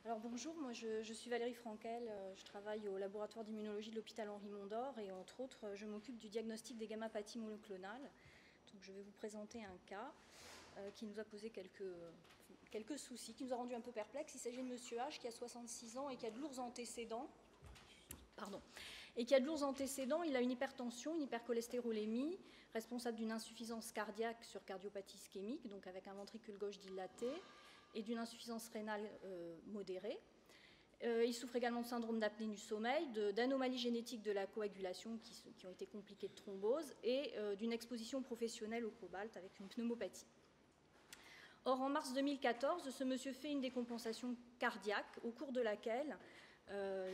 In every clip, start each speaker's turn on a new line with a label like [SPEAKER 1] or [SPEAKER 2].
[SPEAKER 1] Alors bonjour, moi je suis Valérie Frankel, je travaille au laboratoire d'immunologie de l'hôpital Henri Mondor et entre autres je m'occupe du diagnostic des gamma-pathies monoclonales. Donc je vais vous présenter un cas qui nous a posé quelques soucis, qui nous a rendu un peu perplexes. Il s'agit de monsieur H qui a 66 ans et qui a de lourds antécédents. Il a une hypertension, une hypercholestérolémie, responsable d'une insuffisance cardiaque sur cardiopathie ischémique, donc avec un ventricule gauche dilaté, et d'une insuffisance rénale modérée. Il souffre également de syndrome d'apnée du sommeil, d'anomalies génétiques de la coagulation qui ont été compliquées de thrombose et d'une exposition professionnelle au cobalt avec une pneumopathie. Or, en mars 2014, ce monsieur fait une décompensation cardiaque au cours de laquelle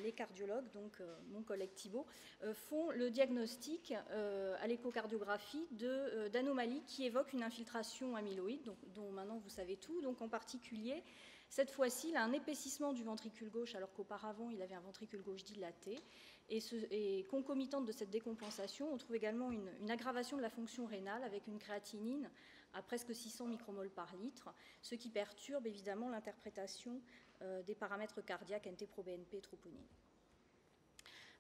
[SPEAKER 1] les cardiologues, donc mon collègue Thibault, font le diagnostic à l'échocardiographie d'anomalies qui évoquent une infiltration amyloïde, dont maintenant vous savez tout. Donc en particulier, cette fois-ci, il a un épaississement du ventricule gauche, alors qu'auparavant, il avait un ventricule gauche dilaté. Et concomitante de cette décompensation, on trouve également une aggravation de la fonction rénale avec une créatinine à presque 600 micromoles par litre, ce qui perturbe évidemment l'interprétation des paramètres cardiaques NT-proBNP et troponine.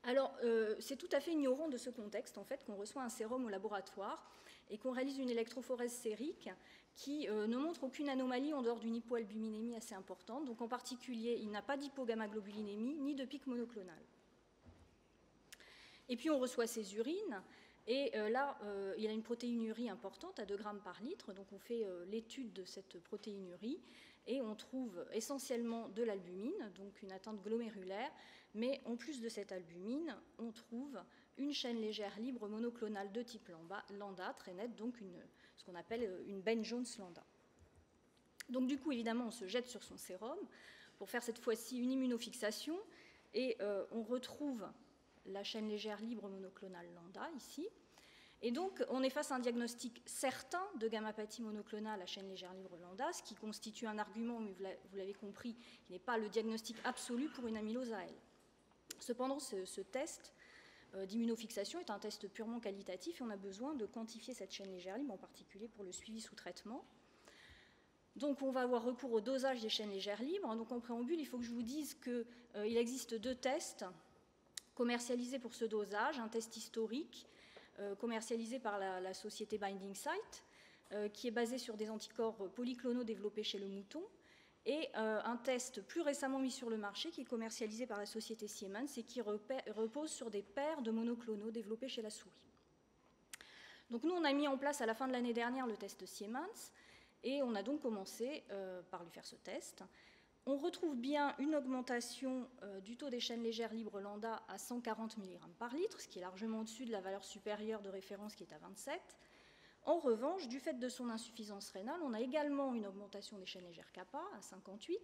[SPEAKER 1] Alors, c'est tout à fait ignorant de ce contexte, en fait, qu'on reçoit un sérum au laboratoire et qu'on réalise une électrophorèse sérique qui ne montre aucune anomalie en dehors d'une hypoalbuminémie assez importante. Donc, en particulier, il n'a pas d'hypogammaglobulinémie ni de pic monoclonal. Et puis, on reçoit ses urines. Et là, il a une protéinurie importante à 2 grammes par litre, donc on fait l'étude de cette protéinurie et on trouve essentiellement de l'albumine, donc une atteinte glomérulaire, mais en plus de cette albumine, on trouve une chaîne légère libre monoclonale de type lambda, très nette, donc ce qu'on appelle une Ben Jones lambda. Donc du coup, évidemment, on se jette sur son sérum pour faire cette fois-ci une immunofixation et on retrouve la chaîne légère libre monoclonale lambda, ici. Et donc, on est face à un diagnostic certain de gammapathie monoclonale à chaîne légère libre lambda, ce qui constitue un argument, mais vous l'avez compris, qui n'est pas le diagnostic absolu pour une amylose AL. Cependant, ce test d'immunofixation est un test purement qualitatif et on a besoin de quantifier cette chaîne légère libre, en particulier pour le suivi sous traitement. Donc, on va avoir recours au dosage des chaînes légères libres. Donc, en préambule, il faut que je vous dise qu'il existe 2 tests commercialisé pour ce dosage, un test historique commercialisé par la société Binding Site, qui est basé sur des anticorps polyclonaux développés chez le mouton, et un test plus récemment mis sur le marché qui est commercialisé par la société Siemens et qui repose sur des paires de monoclonaux développés chez la souris. Donc nous, on a mis en place à la fin de l'année dernière le test Siemens, et on a donc commencé par lui faire ce test. On retrouve bien une augmentation du taux des chaînes légères libres lambda à 140 mg par litre, ce qui est largement au-dessus de la valeur supérieure de référence qui est à 27. En revanche, du fait de son insuffisance rénale, on a également une augmentation des chaînes légères kappa à 58,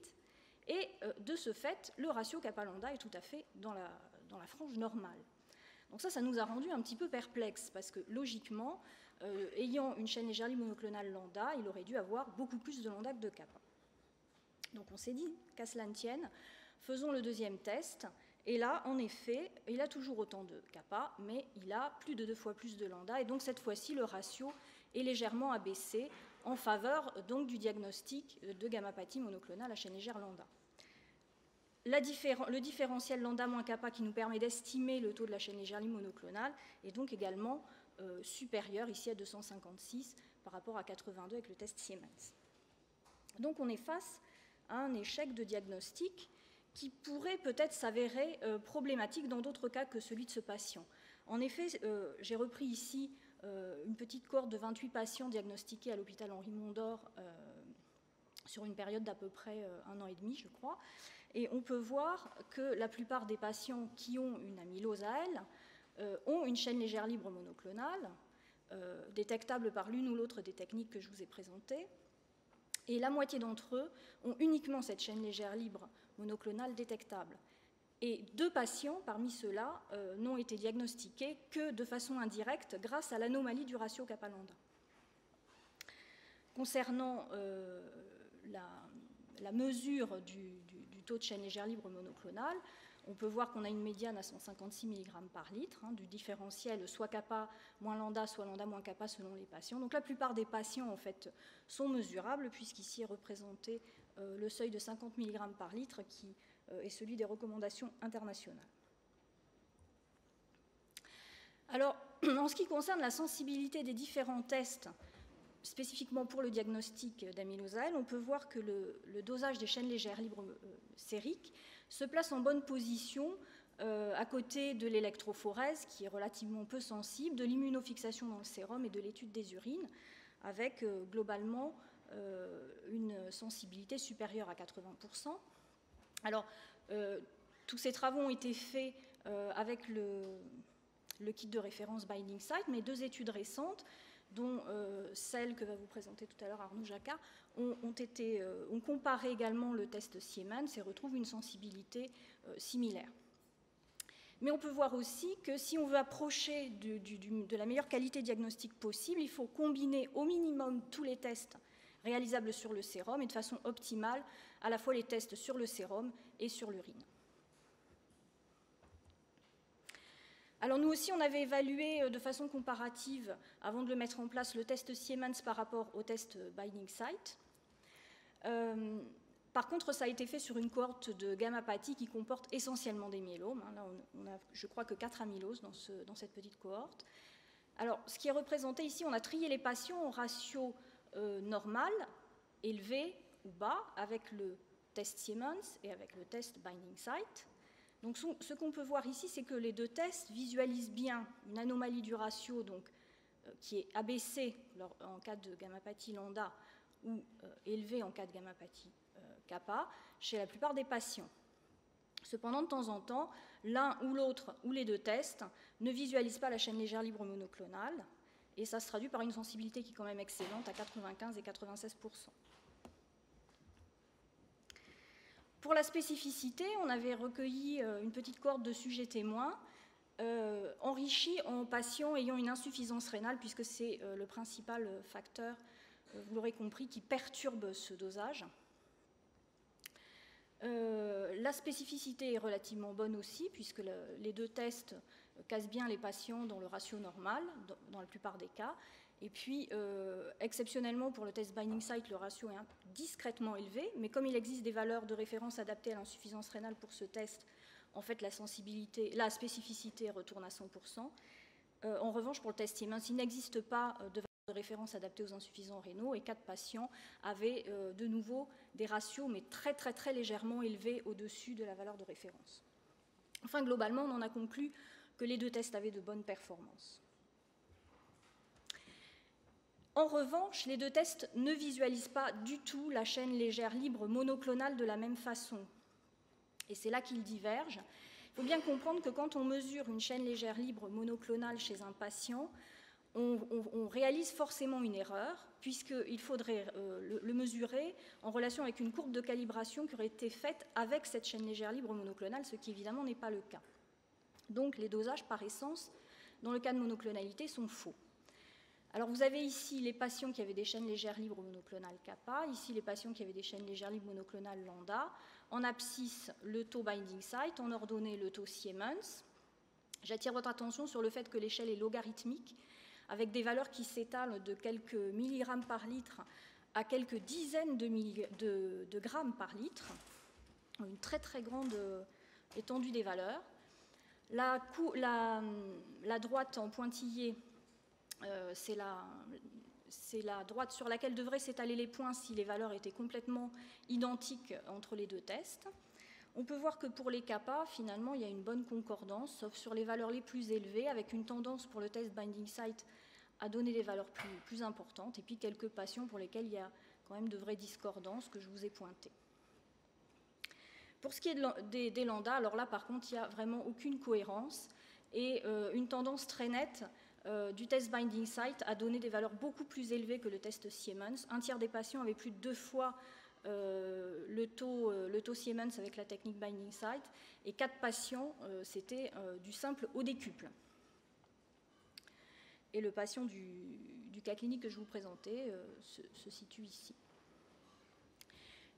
[SPEAKER 1] et de ce fait, le ratio kappa-lambda est tout à fait dans la frange normale. Donc ça nous a rendu un petit peu perplexes, parce que logiquement, ayant une chaîne légère libre monoclonale lambda, il aurait dû avoir beaucoup plus de lambda que de kappa. Donc on s'est dit, qu'à cela ne tienne, faisons le deuxième test. Et là, en effet, il a toujours autant de kappa, mais il a plus de 2 fois plus de lambda. Et donc cette fois-ci, le ratio est légèrement abaissé en faveur donc, du diagnostic de gammapathie monoclonale à chaîne légère lambda. Le différentiel lambda moins kappa qui nous permet d'estimer le taux de la chaîne légère libre monoclonale est donc également supérieur, ici à 256 par rapport à 82 avec le test Siemens. Donc on est face à un échec de diagnostic qui pourrait peut-être s'avérer problématique dans d'autres cas que celui de ce patient. En effet, j'ai repris ici une petite cohorte de 28 patients diagnostiqués à l'hôpital Henri Mondor sur une période d'à peu près 1 an et demi, je crois, et on peut voir que la plupart des patients qui ont une amylose AL ont une chaîne légère libre monoclonale, détectable par l'une ou l'autre des techniques que je vous ai présentées. Et la moitié d'entre eux ont uniquement cette chaîne légère libre monoclonale détectable. Et 2 patients, parmi ceux-là, n'ont été diagnostiqués que de façon indirecte grâce à l'anomalie du ratio kappa-lambda. Concernant la mesure du taux de chaîne légère libre monoclonale. On peut voir qu'on a une médiane à 156 mg par litre, du différentiel soit kappa moins lambda, soit lambda moins kappa selon les patients. Donc la plupart des patients en fait sont mesurables, puisqu'ici est représenté le seuil de 50 mg par litre qui est celui des recommandations internationales. Alors, en ce qui concerne la sensibilité des différents tests, spécifiquement pour le diagnostic d'amylosal, on peut voir que le dosage des chaînes légères libres sériques se place en bonne position à côté de l'électrophorèse, qui est relativement peu sensible, de l'immunofixation dans le sérum et de l'étude des urines, avec globalement une sensibilité supérieure à 80%. Alors, tous ces travaux ont été faits avec le kit de référence Binding Site, mais deux études récentes, dont celle que va vous présenter tout à l'heure Arnaud Jacquat, ont comparé également le test Siemens et retrouvent une sensibilité similaire. Mais on peut voir aussi que si on veut approcher de la meilleure qualité diagnostique possible, il faut combiner au minimum tous les tests réalisables sur le sérum et de façon optimale à la fois les tests sur le sérum et sur l'urine. Alors nous aussi, on avait évalué de façon comparative, avant de le mettre en place, le test Siemens par rapport au test Binding Site. Par contre, ça a été fait sur une cohorte de gammapathie qui comporte essentiellement des myélomes. Là, on a, je crois, que 4 amyloses dans cette petite cohorte. Alors, ce qui est représenté ici, on a trié les patients en ratio normal, élevé ou bas, avec le test Siemens et avec le test Binding Site. Donc, ce qu'on peut voir ici, c'est que les deux tests visualisent bien une anomalie du ratio qui est abaissée en cas de gammapathie lambda ou élevée en cas de gammapathie kappa chez la plupart des patients. Cependant, de temps en temps, l'un ou l'autre ou les deux tests ne visualisent pas la chaîne légère libre monoclonale et ça se traduit par une sensibilité qui est quand même excellente à 95 et 96%. Pour la spécificité, on avait recueilli une petite cohorte de sujets témoins enrichis en patients ayant une insuffisance rénale, puisque c'est le principal facteur, vous l'aurez compris, qui perturbe ce dosage. La spécificité est relativement bonne aussi, puisque les deux tests cassent bien les patients dans le ratio normal, dans la plupart des cas. Et puis, exceptionnellement, pour le test Binding Site, le ratio est discrètement élevé, mais comme il existe des valeurs de référence adaptées à l'insuffisance rénale pour ce test, en fait, la spécificité retourne à 100%. En revanche, pour le test Siemens, il n'existe pas de valeur de référence adaptée aux insuffisants rénaux et 4 patients avaient de nouveau des ratios, mais très, très, très légèrement élevés au-dessus de la valeur de référence. Enfin, globalement, on en a conclu que les deux tests avaient de bonnes performances. En revanche, les deux tests ne visualisent pas du tout la chaîne légère libre monoclonale de la même façon. Et c'est là qu'ils divergent. Il faut bien comprendre que quand on mesure une chaîne légère libre monoclonale chez un patient, on réalise forcément une erreur, puisqu'il faudrait le mesurer en relation avec une courbe de calibration qui aurait été faite avec cette chaîne légère libre monoclonale, ce qui évidemment n'est pas le cas. Donc les dosages, par essence, dans le cas de monoclonalité, sont faux. Alors vous avez ici les patients qui avaient des chaînes légères libres monoclonales kappa, ici les patients qui avaient des chaînes légères libres monoclonales lambda, en abscisse le taux Binding Site, en ordonnée le taux Siemens. J'attire votre attention sur le fait que l'échelle est logarithmique, avec des valeurs qui s'étalent de quelques milligrammes par litre à quelques dizaines de grammes par litre, une très très grande étendue des valeurs. La droite en pointillé, c'est la droite sur laquelle devraient s'étaler les points si les valeurs étaient complètement identiques entre les deux tests. On peut voir que pour les kappa, finalement, il y a une bonne concordance, sauf sur les valeurs les plus élevées, avec une tendance pour le test Binding Site à donner des valeurs plus importantes, et puis quelques patients pour lesquels il y a quand même de vraies discordances que je vous ai pointées. Pour ce qui est des lambda, alors là, par contre, il n'y a vraiment aucune cohérence et une tendance très nette du test Binding Site a donné des valeurs beaucoup plus élevées que le test Siemens. Un tiers des patients avaient plus de 2 fois le taux Siemens avec la technique Binding Site, et 4 patients, c'était du simple au décuple. Et le patient du cas clinique que je vous présentais se situe ici.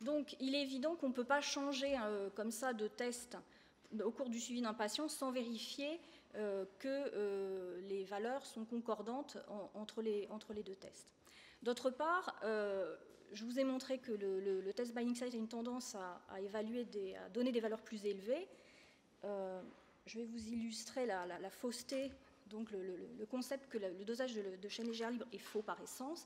[SPEAKER 1] Donc il est évident qu'on ne peut pas changer comme ça de test au cours du suivi d'un patient sans vérifier que les valeurs sont concordantes entre les deux tests. D'autre part, je vous ai montré que le test binding site a une tendance à évaluer à donner des valeurs plus élevées. Je vais vous illustrer la fausseté, donc le concept que le dosage de chaîne légère libre est faux par essence.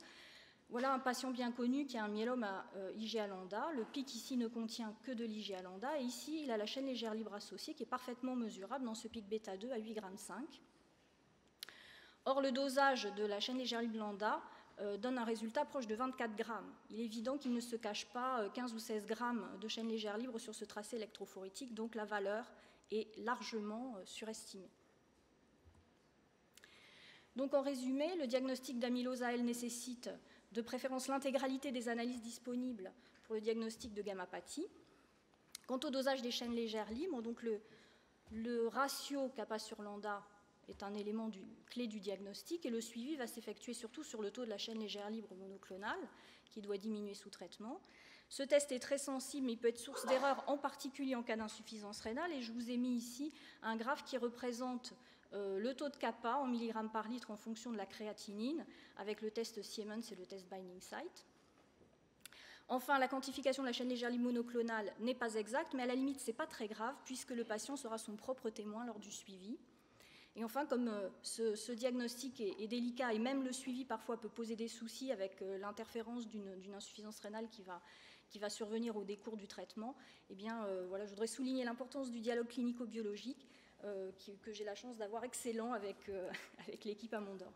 [SPEAKER 1] Voilà un patient bien connu qui a un myélome à IgA lambda. Le pic ici ne contient que de l'IgA lambda. Et ici, il a la chaîne légère libre associée qui est parfaitement mesurable dans ce pic bêta 2 à 8,5 g. Or, le dosage de la chaîne légère libre lambda donne un résultat proche de 24 g. Il est évident qu'il ne se cache pas 15 ou 16 g de chaîne légère libre sur ce tracé électrophorétique, donc la valeur est largement surestimée. Donc en résumé, le diagnostic d'amylose AL nécessite de préférence l'intégralité des analyses disponibles pour le diagnostic de gammapathie. Quant au dosage des chaînes légères libres, donc le ratio kappa sur lambda est un élément clé du diagnostic et le suivi va s'effectuer surtout sur le taux de la chaîne légère libre monoclonale qui doit diminuer sous traitement. Ce test est très sensible mais il peut être source d'erreur en particulier en cas d'insuffisance rénale et je vous ai mis ici un graphe qui représente le taux de kappa en milligrammes par litre en fonction de la créatinine avec le test Siemens et le test binding site. Enfin, la quantification de la chaîne légère libre monoclonale n'est pas exacte, mais à la limite, ce n'est pas très grave puisque le patient sera son propre témoin lors du suivi. Et enfin, comme ce diagnostic est délicat et même le suivi parfois peut poser des soucis avec l'interférence d'une insuffisance rénale qui va survenir au décours du traitement, eh bien, voilà, je voudrais souligner l'importance du dialogue clinico-biologique que j'ai la chance d'avoir excellent avec l'équipe à Mondor.